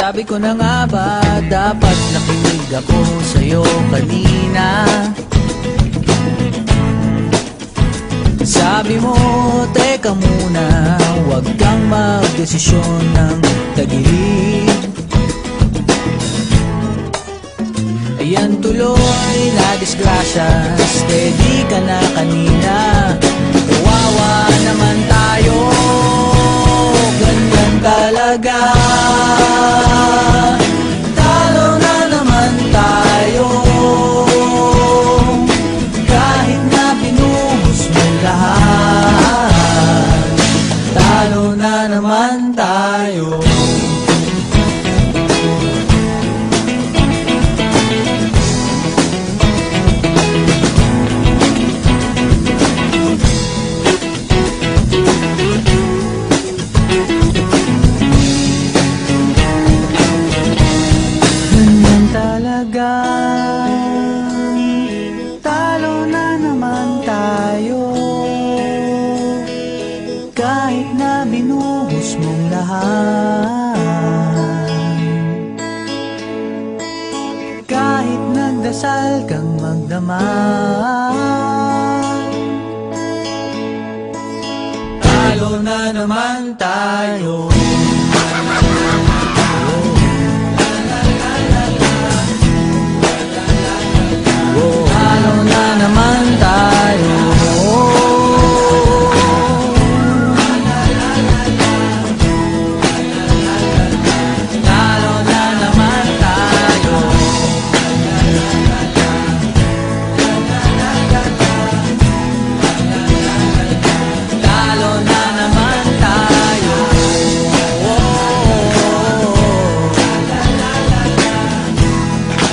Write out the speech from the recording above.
Sabi ko na nga ba, dapat nakinig ako sa'yo kanina. Sabi mo, teka muna, huwag kang magdesisyon ng tagilid. Ayan tuloy na disgrasya, steady ka na kanina. Kawawa naman tayo, ganyan talaga. Talo na naman tayo, kahit na binuhos mo lahat. Talo na naman tayo. Talo na naman tayo, kahit na binuhos mong lahat. Kahit nagdasal kang magdamag, talo na naman tayo.